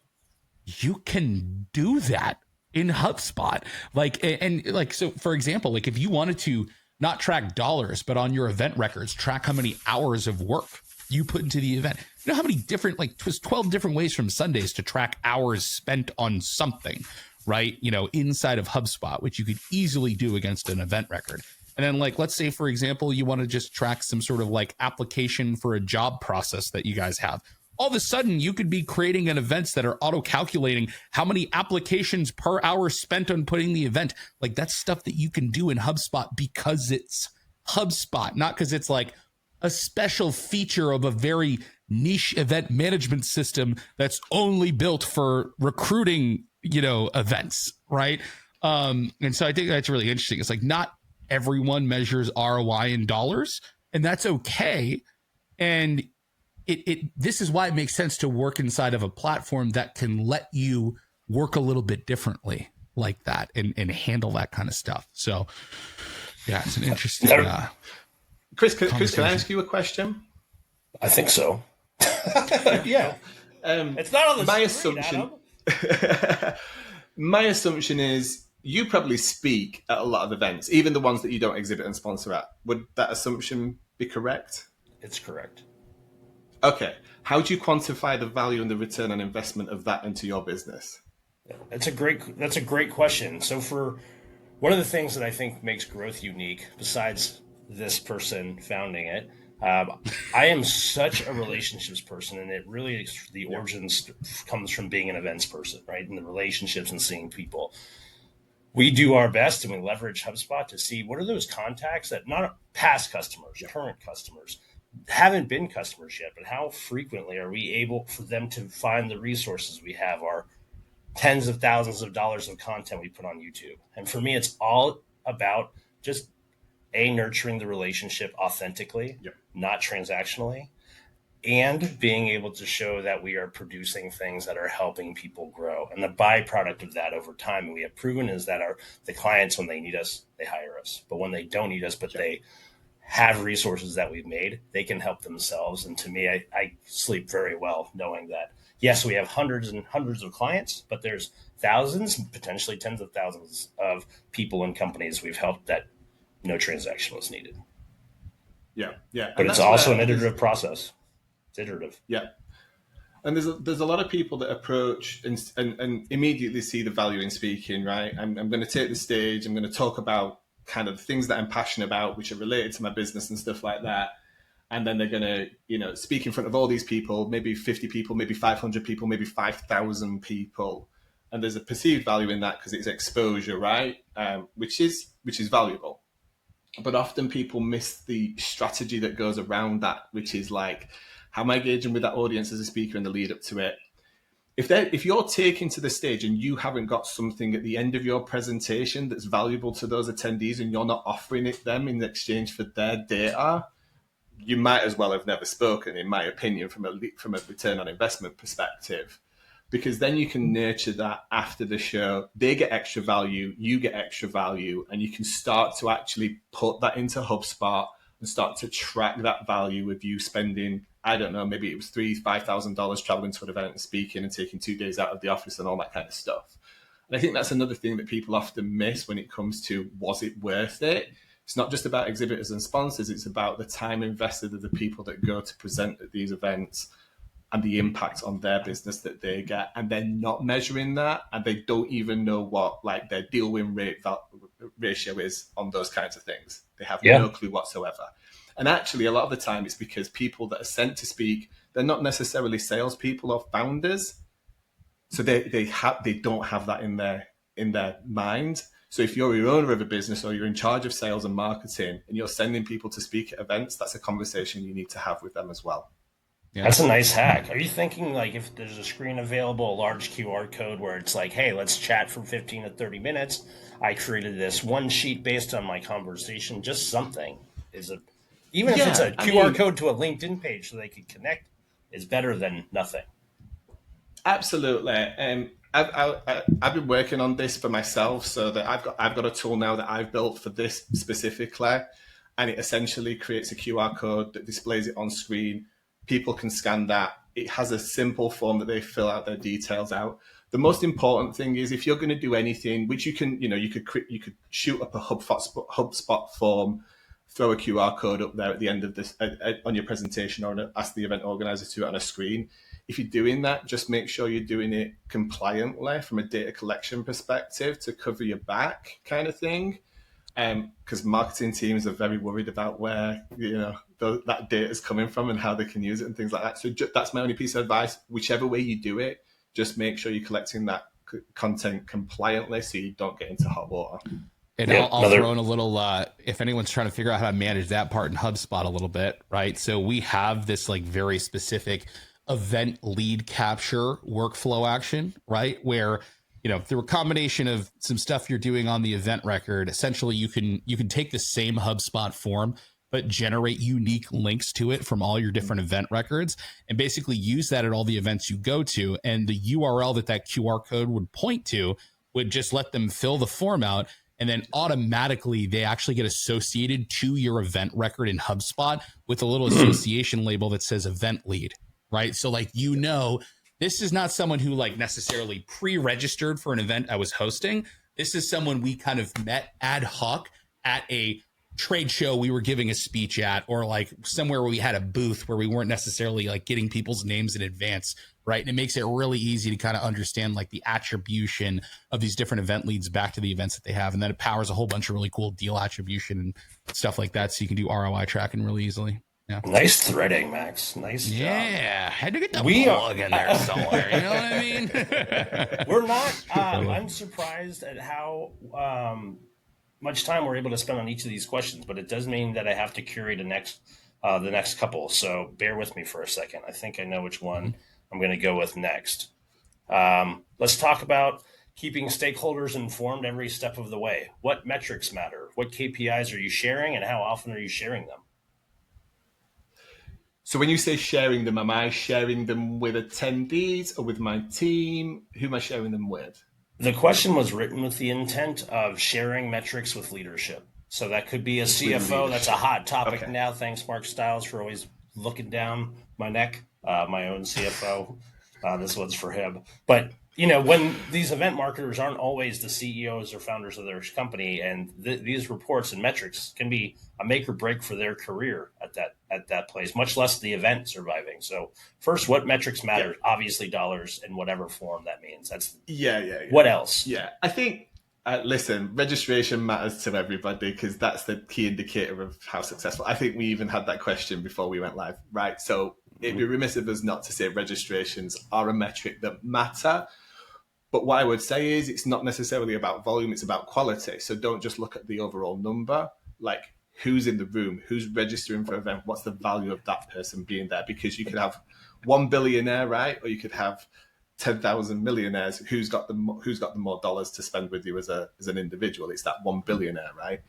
you can do that in HubSpot. Like, and like, so for example, like if you wanted to not track dollars, but on your event records, track how many hours of work you put into the event. You know how many different, like 12 different ways from Sundays to track hours spent on something, right? You know, inside of HubSpot, which you could easily do against an event record. And then like, let's say, for example, you want to just track some sort of like application for a job process that you guys have. All of a sudden, you could be creating an events that are auto-calculating how many applications per hour spent on putting the event. Like that's stuff that you can do in HubSpot because it's HubSpot, not because it's like a special feature of a very niche event management system that's only built for recruiting, you know, events, right? And so I think that's really interesting. It's like not everyone measures ROI in dollars, and that's okay. And this is why it makes sense to work inside of a platform that can let you work a little bit differently like that and handle that kind of stuff. So yeah, it's an interesting Chris, can I ask you a question? I think so. Yeah. It's not on the my screen, assumption. Adam. My assumption is you probably speak at a lot of events, even the ones that you don't exhibit and sponsor at. Would that assumption be correct? It's correct. Okay. How do you quantify the value and the return on investment of that into your business? That's a great question. So for one of the things that I think makes growth unique, besides this person founding it, I am such a relationships person, and it really, the origins comes from being an events person, right? And the relationships and seeing people. We do our best and we leverage HubSpot to see what are those contacts that not past customers, current customers, haven't been customers yet, but how frequently are we able for them to find the resources we have, our tens of thousands of dollars of content we put on YouTube. And for me, it's all about just nurturing the relationship authentically, not transactionally, and being able to show that we are producing things that are helping people grow. And the byproduct of that over time, and we have proven, is that the clients, when they need us, they hire us. But when they don't need us, but they have resources that we've made, they can help themselves. And to me, I sleep very well knowing that, yes, we have hundreds and hundreds of clients, but there's thousands, potentially tens of thousands of people and companies we've helped that no transaction was needed. Yeah. But it's also an iterative process. It's iterative. Yeah. And there's a lot of people that approach and immediately see the value in speaking, right? I'm going to take the stage. I'm going to talk about kind of things that I'm passionate about, which are related to my business and stuff like that. And then they're going to, speak in front of all these people, maybe 50 people, maybe 500 people, maybe 5,000 people. And there's a perceived value in that because it's exposure, right? Which is valuable. But often people miss the strategy that goes around that, which is like, how am I engaging with that audience as a speaker in the lead up to it? If you're taking to the stage and you haven't got something at the end of your presentation that's valuable to those attendees and you're not offering it them in exchange for their data, you might as well have never spoken, in my opinion, from a return on investment perspective, because then you can nurture that after the show. They get extra value, you get extra value, and you can start to actually put that into HubSpot and start to track that value of you spending, I don't know, maybe it was $3,000-$5,000 traveling to an event and speaking and taking 2 days out of the office and all that kind of stuff. And I think that's another thing that people often miss when it comes to, was it worth it? It's not just about exhibitors and sponsors. It's about the time invested of the people that go to present at these events and the impact on their business that they get. And they're not measuring that, and they don't even know what like their deal win rate ratio is on those kinds of things. They have no clue whatsoever. And actually, a lot of the time, it's because people that are sent to speak, they're not necessarily salespeople or founders, so they don't have that in their mind. So if you're your owner of a business or you're in charge of sales and marketing and you're sending people to speak at events, that's a conversation you need to have with them as well. Yeah. That's a nice hack. Are you thinking like if there's a screen available, a large QR code where it's like, hey, let's chat for 15 to 30 minutes. I created this one sheet based on my conversation, just something if it's a QR code to a LinkedIn page so they can connect, is better than nothing. Absolutely. I've been working on this for myself, so that I've got a tool now that I've built for this specifically, and it essentially creates a QR code that displays it on screen. People can scan that. It has a simple form that they fill out their details out. The most important thing is if you're going to do anything, which you can, you could shoot up a HubSpot form, throw a QR code up there at the end of this on your presentation, or ask the event organizer to do it on a screen. If you're doing that, just make sure you're doing it compliantly from a data collection perspective to cover your back, kind of thing. Because marketing teams are very worried about where that data is coming from and how they can use it and things like that. So that's my only piece of advice. Whichever way you do it, just make sure you're collecting that content compliantly so you don't get into hot water. And I'll throw in a little, if anyone's trying to figure out how to manage that part in HubSpot a little bit, right? So we have this like very specific event lead capture workflow action, right? Where, through a combination of some stuff you're doing on the event record, essentially you can take the same HubSpot form, but generate unique links to it from all your different event records and basically use that at all the events you go to. And the URL that QR code would point to would just let them fill the form out. And then automatically they actually get associated to your event record in HubSpot with a little association label that says event lead, right? So this is not someone who necessarily pre-registered for an event I was hosting. This is someone we kind of met ad hoc at a trade show we were giving a speech at, or somewhere where we had a booth where we weren't necessarily getting people's names in advance, right? And it makes it really easy to kind of understand the attribution of these different event leads back to the events that they have. And then it powers a whole bunch of really cool deal attribution and stuff like that. So you can do ROI tracking really easily. Yeah. Nice threading, Max. Nice job. Yeah, had to get the plug in there somewhere. You know what I mean? We're not. I'm surprised at how much time we're able to spend on each of these questions, but it does mean that I have to curate the next couple. So bear with me for a second. I think I know which one I'm going to go with next. Let's talk about keeping stakeholders informed every step of the way. What metrics matter? What KPIs are you sharing, and how often are you sharing them? So when you say sharing them, am I sharing them with attendees or with my team? Who am I sharing them with? The question was written with the intent of sharing metrics with leadership. So that could be a CFO. That's a hot topic now. Thanks, Mark Stiles, for always looking down my neck. My own CFO. This one's for him. But when these event marketers aren't always the CEOs or founders of their company, and these reports and metrics can be a make or break for their career at that place, much less the event surviving. So first, what metrics matter? Yeah. Obviously, dollars in whatever form that means. That's yeah. What else? Yeah, I think. Listen, registration matters to everybody because that's the key indicator of how successful. I think we even had that question before we went live, right? So it'd be remiss of us not to say registrations are a metric that matter. But what I would say is it's not necessarily about volume, it's about quality. So don't just look at the overall number, who's in the room, who's registering for an event, what's the value of that person being there? Because you could have one billionaire, right? Or you could have 10,000 millionaires. Who's got the more dollars to spend with you as an individual? It's that 1 billionaire, right?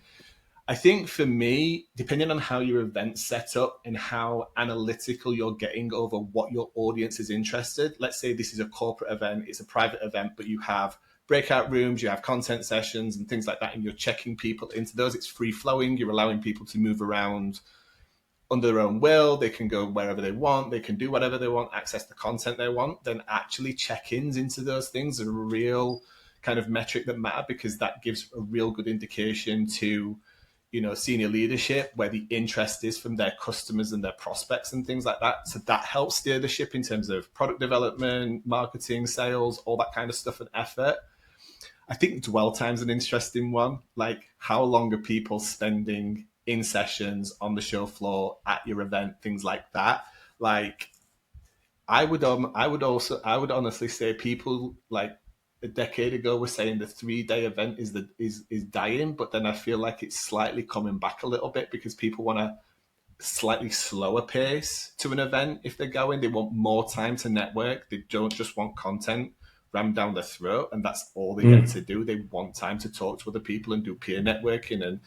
I think for me, depending on how your event's set up and how analytical you're getting over what your audience is interested, let's say this is a corporate event, it's a private event, but you have breakout rooms, you have content sessions and things like that, and you're checking people into those. It's free flowing. You're allowing people to move around under their own will. They can go wherever they want. They can do whatever they want, access the content they want. Then actually check-ins into those things are a real kind of metric that matter, because that gives a real good indication to senior leadership where the interest is from their customers and their prospects and things like that. So that helps steer the ship in terms of product development, marketing, sales, all that kind of stuff and effort. I think dwell time's an interesting one. How long are people spending in sessions, on the show floor, at your event, things like that. I would honestly say people a decade ago were saying the 3-day event is dying, but then I feel like it's slightly coming back a little bit because people want a slightly slower pace to an event. If they're going, they want more time to network. They don't just want content rammed down their throat, and that's all they get to do. They want time to talk to other people and do peer networking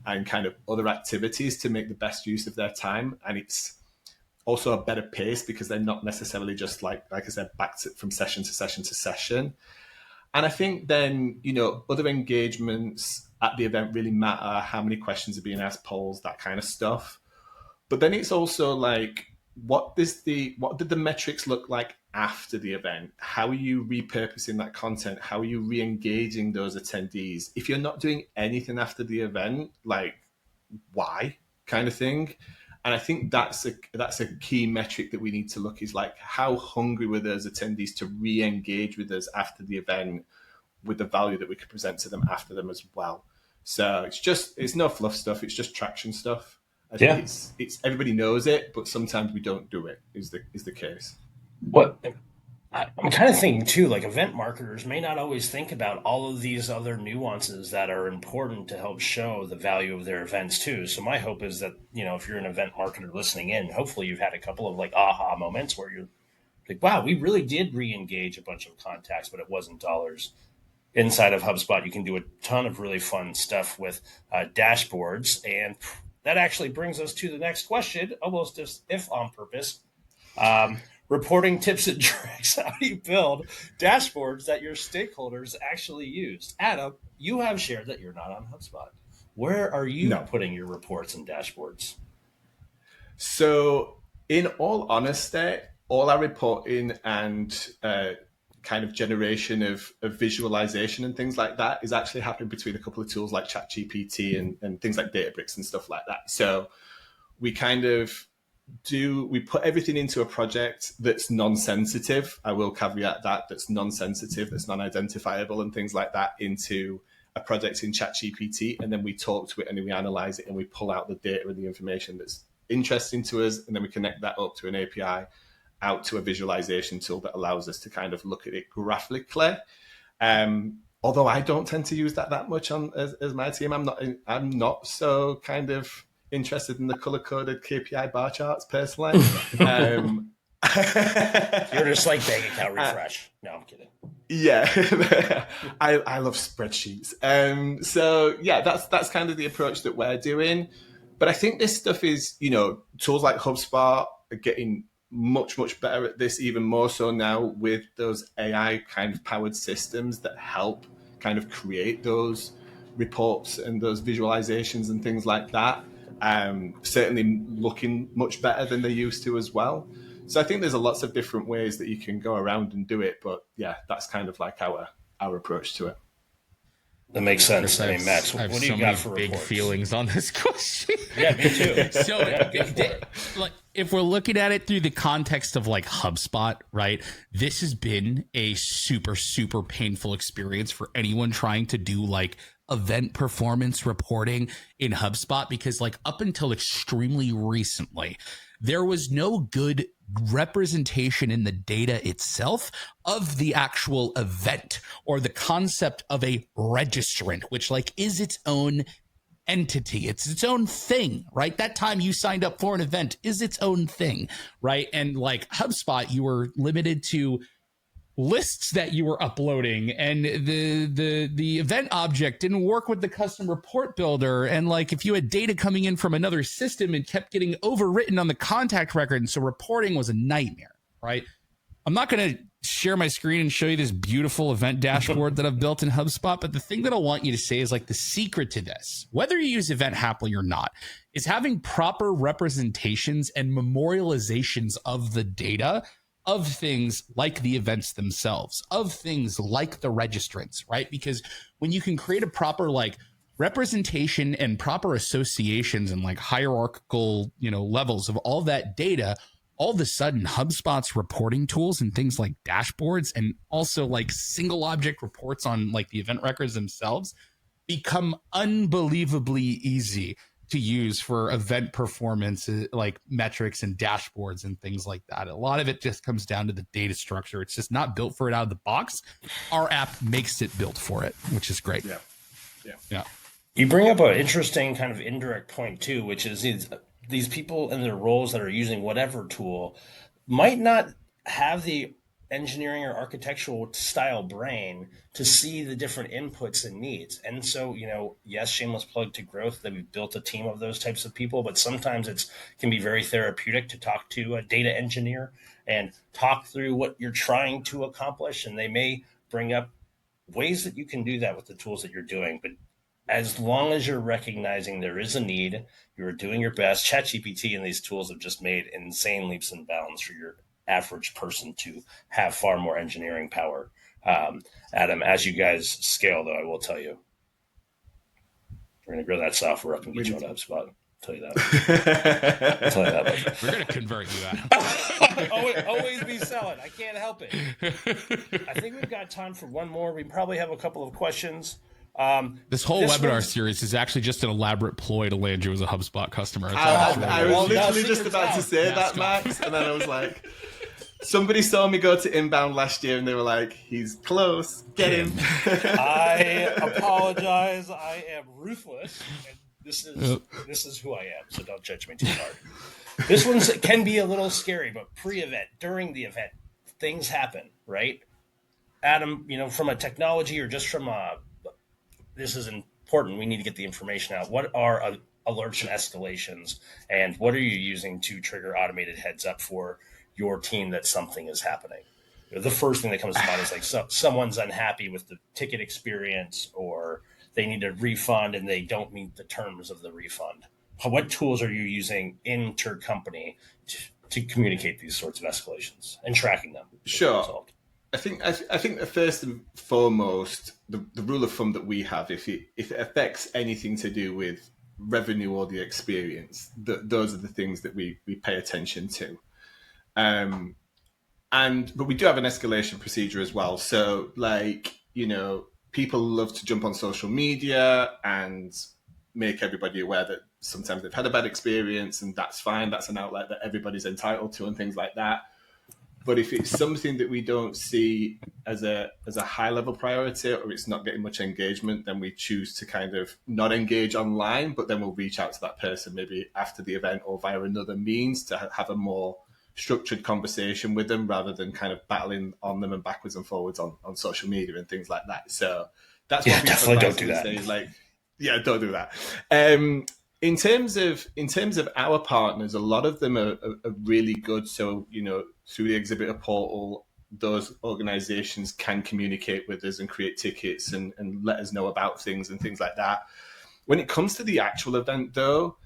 and kind of other activities to make the best use of their time. And also a better pace because they're not necessarily just like I said, from session to session to session. And I think then, other engagements at the event really matter, how many questions are being asked, polls, that kind of stuff. But then it's also like, what did the metrics look like after the event? How are you repurposing that content? How are you re-engaging those attendees? If you're not doing anything after the event, like, why, kind of thing? And I think that's a key metric that we need to look, is like, how hungry were those attendees to re-engage with us after the event with the value that we could present to them after them as well. So it's no fluff stuff. It's just traction stuff. I think it's everybody knows it, but sometimes we don't do it, is the case. What I'm kind of thinking too, like event marketers may not always think about all of these other nuances that are important to help show the value of their events too. So my hope is that, if you're an event marketer listening in, hopefully you've had a couple of like aha moments where you're like, wow, we really did re-engage a bunch of contacts, but it wasn't dollars. Inside of HubSpot, you can do a ton of really fun stuff with dashboards. And that actually brings us to the next question, almost as if on purpose. Reporting tips and tricks. How do you build dashboards that your stakeholders actually use? Adam, you have shared that you're not on HubSpot. Where are you putting your reports and dashboards? So, in all honesty, all our reporting and kind of generation of visualization and things like that is actually happening between a couple of tools like ChatGPT and things like Databricks and stuff like that. So we put everything into a project that's non-sensitive. I will caveat that's non-sensitive, that's non-identifiable and things like that, into a project in ChatGPT. And then we talk to it and we analyze it and we pull out the data and the information that's interesting to us. And then we connect that up to an API out to a visualization tool that allows us to kind of look at it graphically. Although I don't tend to use that much as my team. I'm not so kind of interested in the color-coded KPI bar charts personally. You're just like bank account refresh. No, I'm kidding. Yeah, I love spreadsheets. So yeah, that's kind of the approach that we're doing. But I think this stuff is, tools like HubSpot are getting much, much better at this, even more so now with those AI kind of powered systems that help kind of create those reports and those visualizations and things like that. Certainly looking much better than they used to as well. So I think there's lots of different ways that you can go around and do it. But yeah, that's kind of like our approach to it. That makes sense. I mean, Max, what do you got for big reports? Feelings on this question? Yeah, me too. So, like, if we're looking at it through the context of like HubSpot, right? This has been a super, super painful experience for anyone trying to do like event performance reporting in HubSpot, because like up until extremely recently, there was no good representation in the data itself of the actual event or the concept of a registrant, which like is its own entity. It's its own thing, right? That time you signed up for an event is its own thing, right? And like HubSpot, you were limited to lists that you were uploading, and the event object didn't work with the custom report builder, and like if you had data coming in from another system, it kept getting overwritten on the contact record, and so reporting was a nightmare, right? I'm not going to share my screen and show you this beautiful event dashboard that I've built in HubSpot, but the thing that I want you to say is like the secret to this, whether you use Event Happily or not, is having proper representations and memorializations of the data of things like the events themselves, of things like the registrants, right? Because when you can create a proper like representation and proper associations and like hierarchical, levels of all that data, all of a sudden HubSpot's reporting tools and things like dashboards and also like single object reports on like the event records themselves become unbelievably easy to use for event performance, like metrics and dashboards and things like that. A lot of it just comes down to the data structure. It's just not built for it out of the box. Our app makes it built for it, which is great. Yeah. You bring up an interesting kind of indirect point too, which is these people in their roles that are using whatever tool might not have the engineering or architectural style brain to see the different inputs and needs. And so, yes, shameless plug to growth that we've built a team of those types of people, but sometimes it can be very therapeutic to talk to a data engineer and talk through what you're trying to accomplish. And they may bring up ways that you can do that with the tools that you're doing. But as long as you're recognizing there is a need, you're doing your best. ChatGPT and these tools have just made insane leaps and bounds for your average person to have far more engineering power. Adam, as you guys scale, though, I will tell you, we're going to grow that software up and get you on HubSpot. I'll tell you that. I'll tell you that much. We're going to convert you, Adam. Always be selling. I can't help it. I think we've got time for one more. We probably have a couple of questions. This whole webinar series is actually just an elaborate ploy to land you as a HubSpot customer. I was literally just about to say that, Max, and then I was like, somebody saw me go to Inbound last year, and they were like, he's close, get him. I apologize. I am ruthless, and this is who I am, so don't judge me too hard. This one can be a little scary, but pre-event, during the event, things happen, right? Adam, from a technology or just from this is important. We need to get the information out. What are alerts and escalations, and what are you using to trigger automated heads up for your team that something is happening? The first thing that comes to mind is like someone's unhappy with the ticket experience, or they need a refund and they don't meet the terms of the refund. What tools are you using intercompany to communicate these sorts of escalations and tracking them? Sure. I think the first and foremost, the rule of thumb that we have, if it affects anything to do with revenue or the experience, those are the things that we pay attention to. But we do have an escalation procedure as well. So people love to jump on social media and make everybody aware that sometimes they've had a bad experience, and that's fine. That's an outlet that everybody's entitled to and things like that. But if it's something that we don't see as a high level priority, or it's not getting much engagement, then we choose to kind of not engage online, but then we'll reach out to that person maybe after the event or via another means to have a more structured conversation with them, rather than kind of battling on them and backwards and forwards on social media and things like that. So that's what definitely don't do that. Don't do that. In terms of our partners, a lot of them are really good. So, through the exhibitor portal, those organizations can communicate with us and create tickets and let us know about things and things like that. When it comes to the actual event, though,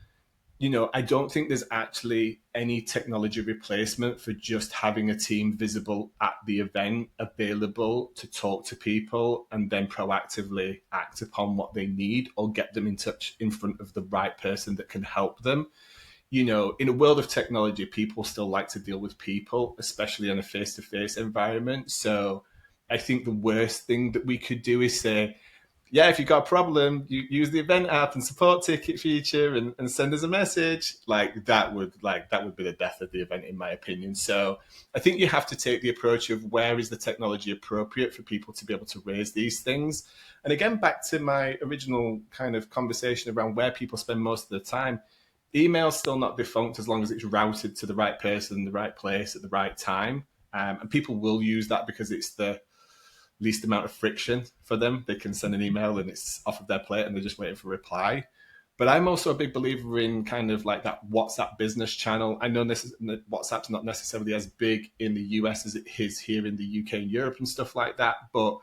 I don't think there's actually any technology replacement for just having a team visible at the event, available to talk to people and then proactively act upon what they need or get them in touch in front of the right person that can help them. In a world of technology, people still like to deal with people, especially in a face-to-face environment. So I think the worst thing that we could do is say, yeah, if you've got a problem, you use the event app and support ticket feature and send us a message. That would be the death of the event, in my opinion. So I think you have to take the approach of where is the technology appropriate for people to be able to raise these things. And again, back to my original kind of conversation around where people spend most of the time, email's still not defunct as long as it's routed to the right person, the right place at the right time. And people will use that because it's the least amount of friction for them. They can send an email and it's off of their plate and they're just waiting for a reply. But I'm also a big believer in kind of like that WhatsApp business channel. I know WhatsApp's not necessarily as big in the US as it is here in the UK and Europe and stuff like that. But,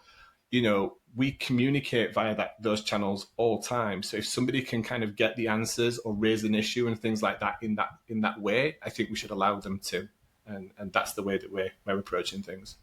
we communicate via those channels all the time. So if somebody can kind of get the answers or raise an issue and things like that in that way, I think we should allow them to. And that's the way that we're approaching things.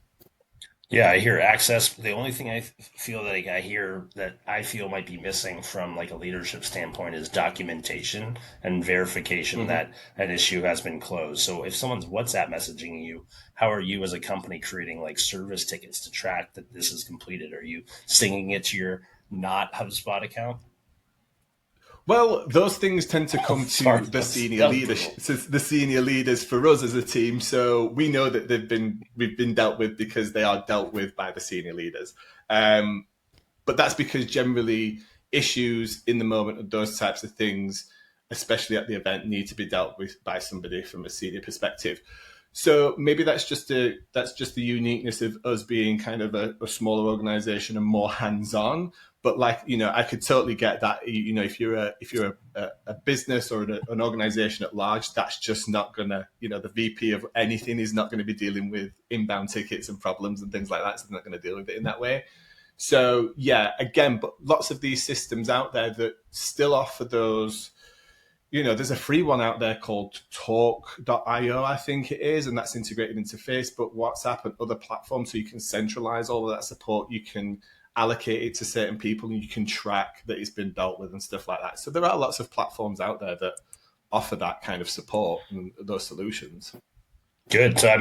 Yeah, I hear access. The only thing I feel that I hear that I feel might be missing from like a leadership standpoint is documentation and verification that an issue has been closed. So if someone's WhatsApp messaging you, how are you as a company creating like service tickets to track that this is completed? Are you singing it to your not HubSpot account? Well, those things tend to come to the senior leaders for us as a team. So we know that we've been dealt with because they are dealt with by the senior leaders. But that's because generally issues in the moment of those types of things, especially at the event, need to be dealt with by somebody from a senior perspective. So maybe that's just the uniqueness of us being kind of a smaller organization and more hands-on. But like, I could totally get that. If you're a business or an organization at large, that's just not gonna, the VP of anything is not going to be dealing with inbound tickets and problems and things like that. So they're not going to deal with it in that way. So yeah, again, but lots of these systems out there that still offer those. There's a free one out there called talk.io, I think it is, and that's integrated into Facebook, WhatsApp, and other platforms. So you can centralize all of that support. You can allocate it to certain people, and you can track that it's been dealt with and stuff like that. So there are lots of platforms out there that offer that kind of support and those solutions. Good. So,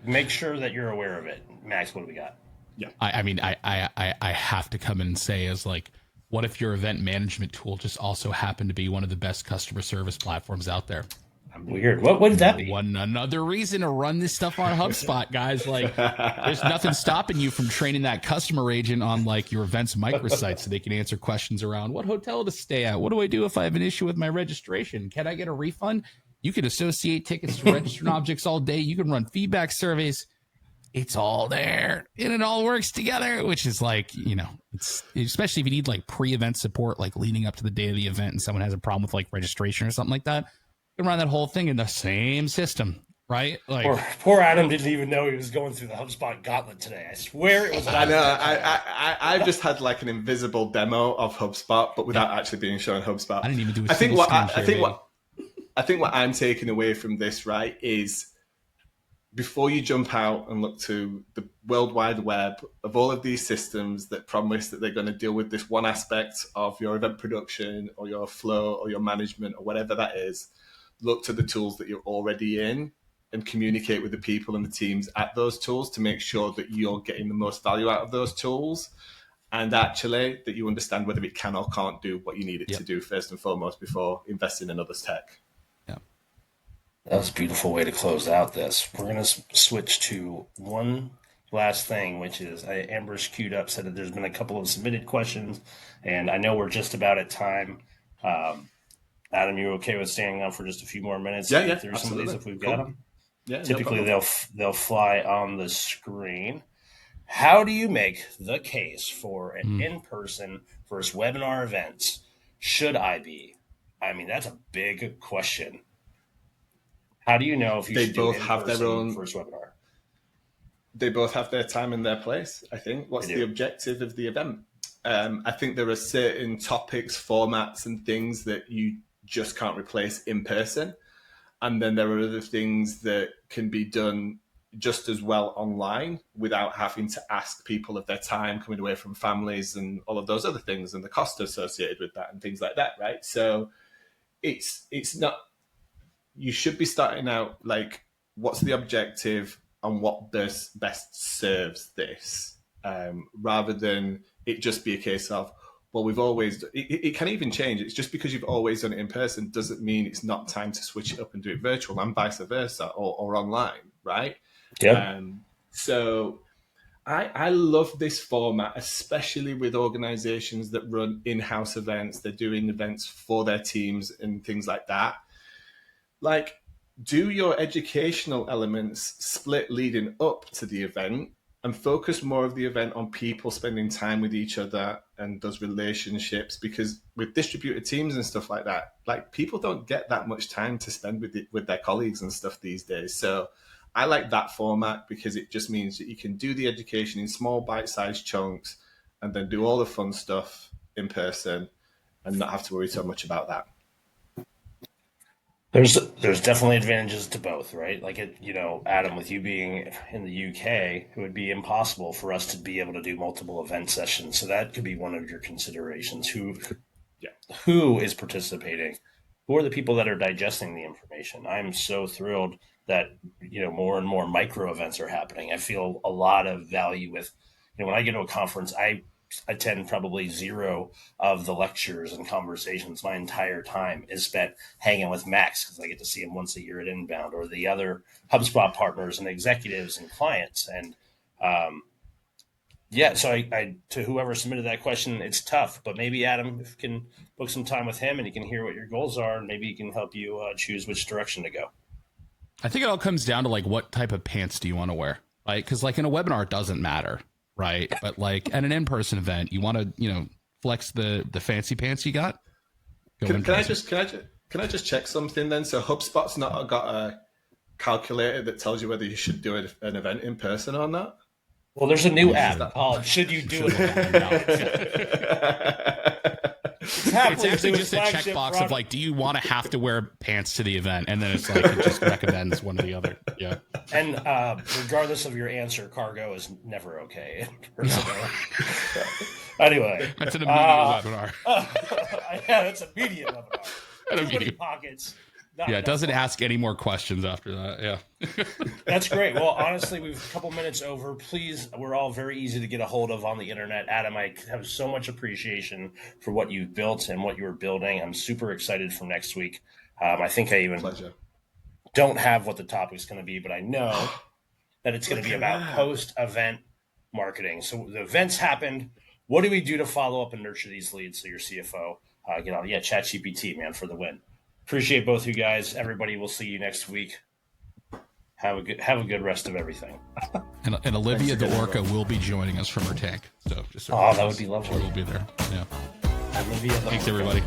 make sure that you're aware of it. Max, what do we got? Yeah. I have to come in and say is like, what if your event management tool just also happened to be one of the best customer service platforms out there? Weird. What would that be? Another reason to run this stuff on HubSpot, guys. Like, there's nothing stopping you from training that customer agent on like your event's microsite so they can answer questions around what hotel to stay at. What do I do if I have an issue with my registration? Can I get a refund? You can associate tickets to registered objects all day. You can run feedback surveys. It's all there and it all works together, which is like, it's especially if you need like pre-event support, like leading up to the day of the event and someone has a problem with like registration or something like that. You can run that whole thing in the same system, right? Like poor Adam didn't even know he was going through the HubSpot gauntlet today. I swear it was. I know. I've just had like an invisible demo of HubSpot, but without actually being shown HubSpot. I didn't even do. I think what I'm taking away from this, right, is before you jump out and look to the World Wide Web of all of these systems that promise that they're going to deal with this one aspect of your event production or your flow or your management or whatever that is, look to the tools that you're already in and communicate with the people and the teams at those tools to make sure that you're getting the most value out of those tools and actually that you understand whether it can or can't do what you need it to do first and foremost before investing in others' tech. That was a beautiful way to close out this. We're going to switch to one last thing, which is Amber's queued up, said that there's been a couple of submitted questions, and I know we're just about at time. Adam, you okay with staying on for just a few more minutes? Yeah, through absolutely. Some of these if we've got them? Yeah, typically they'll fly on the screen. How do you make the case for an in-person versus webinar events? Should I be? That's a big question. How do you know if you should both have their own first webinar? They both have their time and their place, I think. What's the objective of the event? I think there are certain topics, formats, and things that you just can't replace in person. And then there are other things that can be done just as well online without having to ask people of their time, coming away from families and all of those other things and the cost associated with that and things like that, right? So it's not... You should be starting out like, what's the objective and what best serves this, rather than it just be a case of, well, we've always, it can even change. It's just because you've always done it in person doesn't mean it's not time to switch it up and do it virtual and vice versa or online, right? Yeah. So I love this format, especially with organizations that run in-house events. They're doing events for their teams and things like that. Like, do your educational elements split leading up to the event and focus more of the event on people spending time with each other and those relationships, because with distributed teams and stuff like that, like, people don't get that much time to spend with their colleagues and stuff these days. So I like that format because it just means that you can do the education in small bite-sized chunks and then do all the fun stuff in person and not have to worry so much about that. There's definitely advantages to both, right? Like, Adam, with you being in the UK, it would be impossible for us to be able to do multiple event sessions. So that could be one of your considerations. Who is participating? Who are the people that are digesting the information? I'm so thrilled that, more and more micro events are happening. I feel a lot of value with, when I go to a conference, I attend probably zero of the lectures and conversations. My entire time is spent hanging with Max because I get to see him once a year at Inbound, or the other HubSpot partners and executives and clients. And so I to whoever submitted that question, it's tough, but maybe Adam can book some time with him and he can hear what your goals are, and maybe he can help you choose which direction to go. I think it all comes down to like what type of pants do you want to wear, right? Because like in a webinar, it doesn't matter, right? But like at an in-person event, you want to, you know, flex the fancy pants you got. Can I just check something then? So HubSpot's not got a calculator that tells you whether you should do an event in person or not? Well, there's a new app called "Should You Do It?" It's actually just a checkbox of like, do you want to have to wear pants to the event? And then it's like, it just recommends one or the other. Yeah. And regardless of your answer, cargo is never okay. Anyway. That's an immediate webinar. Yeah, that's a immediate webinar. Immediate. Pockets. Yeah, it doesn't ask any more questions after that. Yeah. That's great. Well, honestly, we've a couple minutes over. Please, we're all very easy to get a hold of on the internet. Adam, I have so much appreciation for what you've built and what you're building. I'm super excited for next week. I think I even don't have what the topic's going to be, but I know that it's going to be about post-event marketing. So the events happened. What do we do to follow up and nurture these leads? So your CFO, ChatGPT, man, for the win. Appreciate both you guys. Everybody, we'll see you next week. Have a good rest of everything. And Olivia the Orca will be joining us from her tank. So just that would be lovely. We'll be there. Yeah. Olivia the Thanks, Orca. everybody.